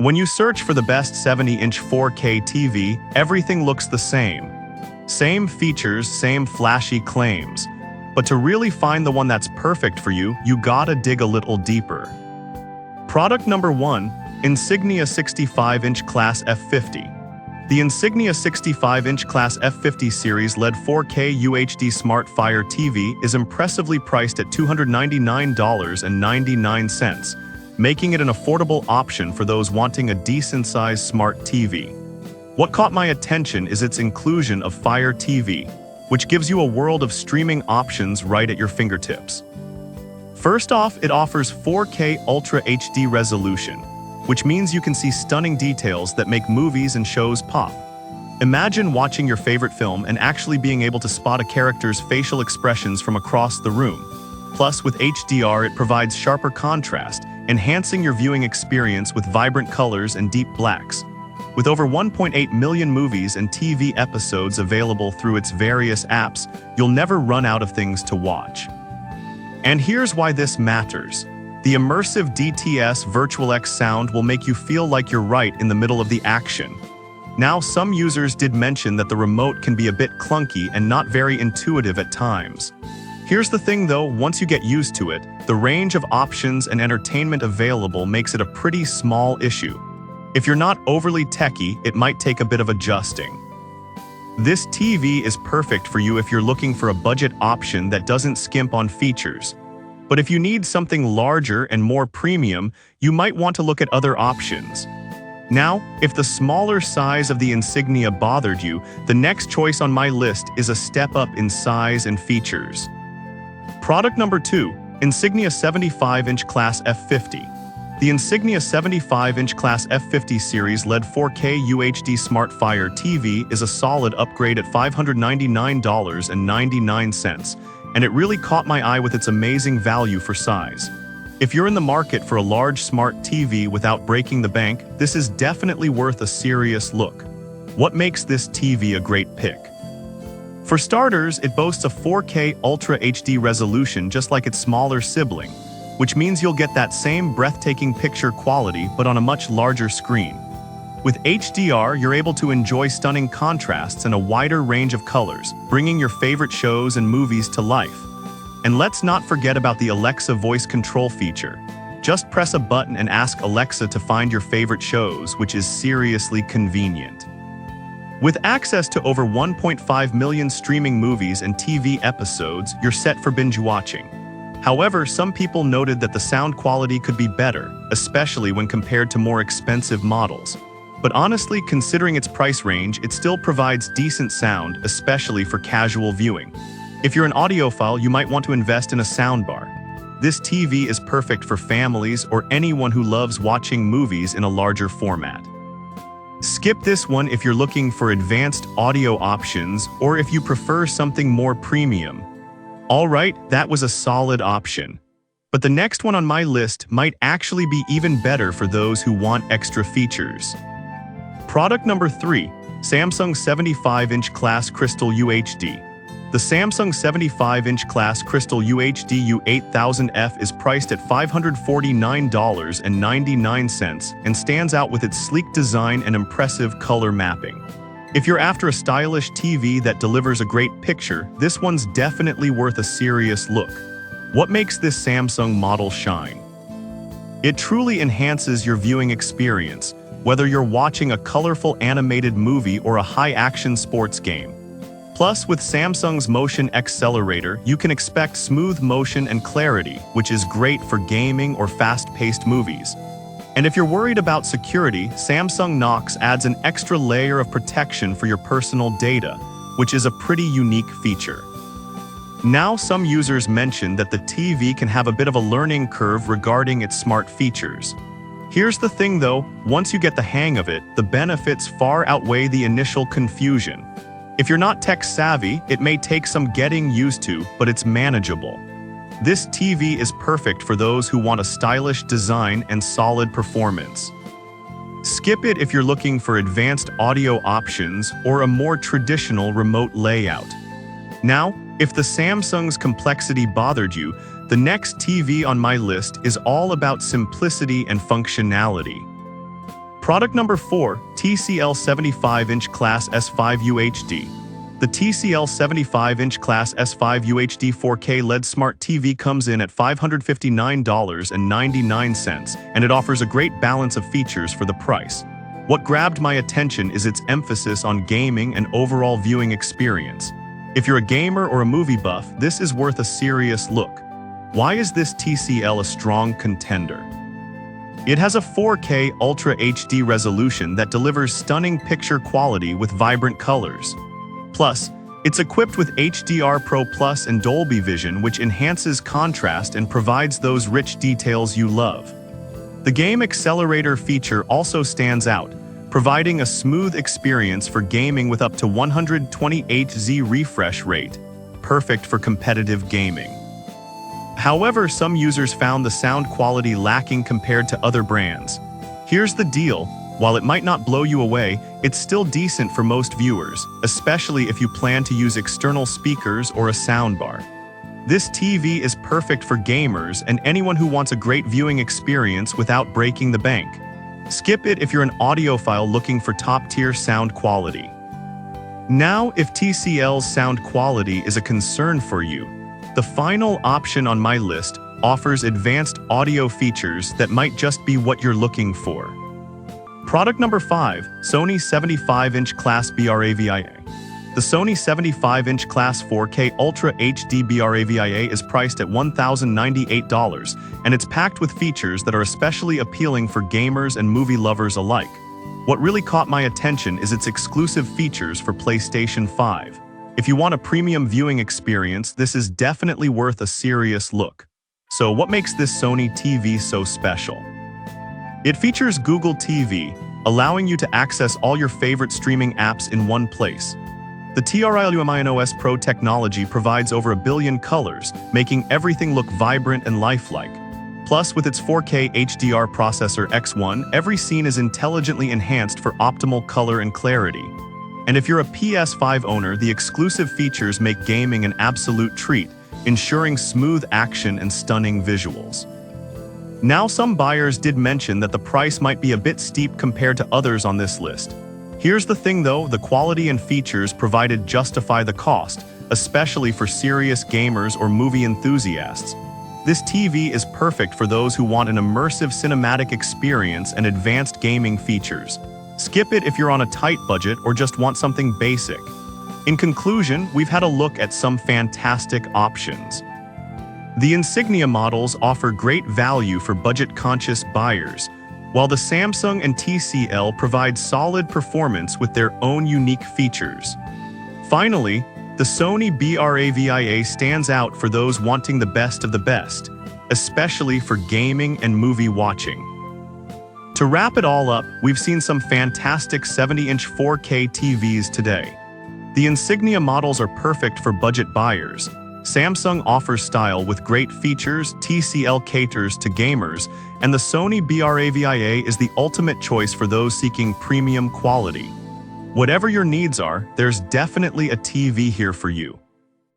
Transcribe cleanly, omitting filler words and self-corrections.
When you search for the best 70-inch 4K TV, everything looks the same. Same features, same flashy claims. But to really find the one that's perfect for you, you gotta dig a little deeper. Product number 1, Insignia 65-inch Class F50. The Insignia 65-inch Class F50 series LED 4K UHD Smart Fire TV is impressively priced at $299.99, making it an affordable option for those wanting a decent-sized smart TV. What caught my attention is its inclusion of Fire TV, which gives you a world of streaming options right at your fingertips. First off, it offers 4K Ultra HD resolution, which means you can see stunning details that make movies and shows pop. Imagine watching your favorite film and actually being able to spot a character's facial expressions from across the room. Plus, with HDR, it provides sharper contrast, enhancing your viewing experience with vibrant colors and deep blacks. With over 1.8 million movies and TV episodes available through its various apps, you'll never run out of things to watch. And here's why this matters. The immersive DTS Virtual X sound will make you feel like you're right in the middle of the action. Now, some users did mention that the remote can be a bit clunky and not very intuitive at times. Here's the thing though, once you get used to it, the range of options and entertainment available makes it a pretty small issue. If you're not overly techy, it might take a bit of adjusting. This TV is perfect for you if you're looking for a budget option that doesn't skimp on features. But if you need something larger and more premium, you might want to look at other options. Now, if the smaller size of the Insignia bothered you, the next choice on my list is a step up in size and features. Product number 2, Insignia 75-inch Class F50. The Insignia 75-inch Class F50 series LED 4K UHD Smart Fire TV is a solid upgrade at $599.99. And it really caught my eye with its amazing value for size. If you're in the market for a large smart TV without breaking the bank, this is definitely worth a serious look. What makes this TV a great pick? For starters, it boasts a 4K Ultra HD resolution just like its smaller sibling, which means you'll get that same breathtaking picture quality but on a much larger screen. With HDR, you're able to enjoy stunning contrasts and a wider range of colors, bringing your favorite shows and movies to life. And let's not forget about the Alexa voice control feature. Just press a button and ask Alexa to find your favorite shows, which is seriously convenient. With access to over 1.5 million streaming movies and TV episodes, you're set for binge watching. However, some people noted that the sound quality could be better, especially when compared to more expensive models. But honestly, considering its price range, it still provides decent sound, especially for casual viewing. If you're an audiophile, you might want to invest in a soundbar. This TV is perfect for families or anyone who loves watching movies in a larger format. Skip this one if you're looking for advanced audio options or if you prefer something more premium. Alright, that was a solid option. But the next one on my list might actually be even better for those who want extra features. Product number 3, Samsung 75-inch Class Crystal UHD. The Samsung 75-inch Class Crystal UHD U8000F is priced at $549.99 and stands out with its sleek design and impressive color mapping. If you're after a stylish TV that delivers a great picture, this one's definitely worth a serious look. What makes this Samsung model shine? It truly enhances your viewing experience, whether you're watching a colorful animated movie or a high-action sports game. Plus, with Samsung's Motion Accelerator, you can expect smooth motion and clarity, which is great for gaming or fast-paced movies. And if you're worried about security, Samsung Knox adds an extra layer of protection for your personal data, which is a pretty unique feature. Now, some users mentioned that the TV can have a bit of a learning curve regarding its smart features. Here's the thing though, once you get the hang of it, the benefits far outweigh the initial confusion. If you're not tech savvy, it may take some getting used to, but it's manageable. This TV is perfect for those who want a stylish design and solid performance. Skip it if you're looking for advanced audio options or a more traditional remote layout. Now, if the Samsung's complexity bothered you, the next TV on my list is all about simplicity and functionality. Product number 4, TCL 75-inch Class S5 UHD. The TCL 75-inch Class S5 UHD 4K LED Smart TV comes in at $559.99, and it offers a great balance of features for the price. What grabbed my attention is its emphasis on gaming and overall viewing experience. If you're a gamer or a movie buff, this is worth a serious look. Why is this TCL a strong contender? It has a 4K Ultra HD resolution that delivers stunning picture quality with vibrant colors. Plus, it's equipped with HDR Pro Plus and Dolby Vision, which enhances contrast and provides those rich details you love. The Game Accelerator feature also stands out, providing a smooth experience for gaming with up to 120 Hz refresh rate, perfect for competitive gaming. However, some users found the sound quality lacking compared to other brands. Here's the deal, while it might not blow you away, it's still decent for most viewers, especially if you plan to use external speakers or a soundbar. This TV is perfect for gamers and anyone who wants a great viewing experience without breaking the bank. Skip it if you're an audiophile looking for top-tier sound quality. Now, if TCL's sound quality is a concern for you, the final option on my list offers advanced audio features that might just be what you're looking for. Product number 5, Sony 75-inch Class Bravia. The Sony 75-inch Class 4K Ultra HD Bravia is priced at $1,098, and it's packed with features that are especially appealing for gamers and movie lovers alike. What really caught my attention is its exclusive features for PlayStation 5. If you want a premium viewing experience, this is definitely worth a serious look. So what makes this Sony TV so special? It features Google TV, allowing you to access all your favorite streaming apps in one place. The TRILUMINOS Pro technology provides over 1 billion colors, making everything look vibrant and lifelike. Plus, with its 4K HDR processor X1, every scene is intelligently enhanced for optimal color and clarity. And if you're a PS5 owner, the exclusive features make gaming an absolute treat, ensuring smooth action and stunning visuals. Now, some buyers did mention that the price might be a bit steep compared to others on this list. Here's the thing though, the quality and features provided justify the cost, especially for serious gamers or movie enthusiasts. This TV is perfect for those who want an immersive cinematic experience and advanced gaming features. Skip it if you're on a tight budget or just want something basic. In conclusion, we've had a look at some fantastic options. The Insignia models offer great value for budget-conscious buyers, while the Samsung and TCL provide solid performance with their own unique features. Finally, the Sony Bravia stands out for those wanting the best of the best, especially for gaming and movie watching. To wrap it all up, we've seen some fantastic 70-inch 4K TVs today. The Insignia models are perfect for budget buyers. Samsung offers style with great features, TCL caters to gamers, and the Sony Bravia is the ultimate choice for those seeking premium quality. Whatever your needs are, there's definitely a TV here for you.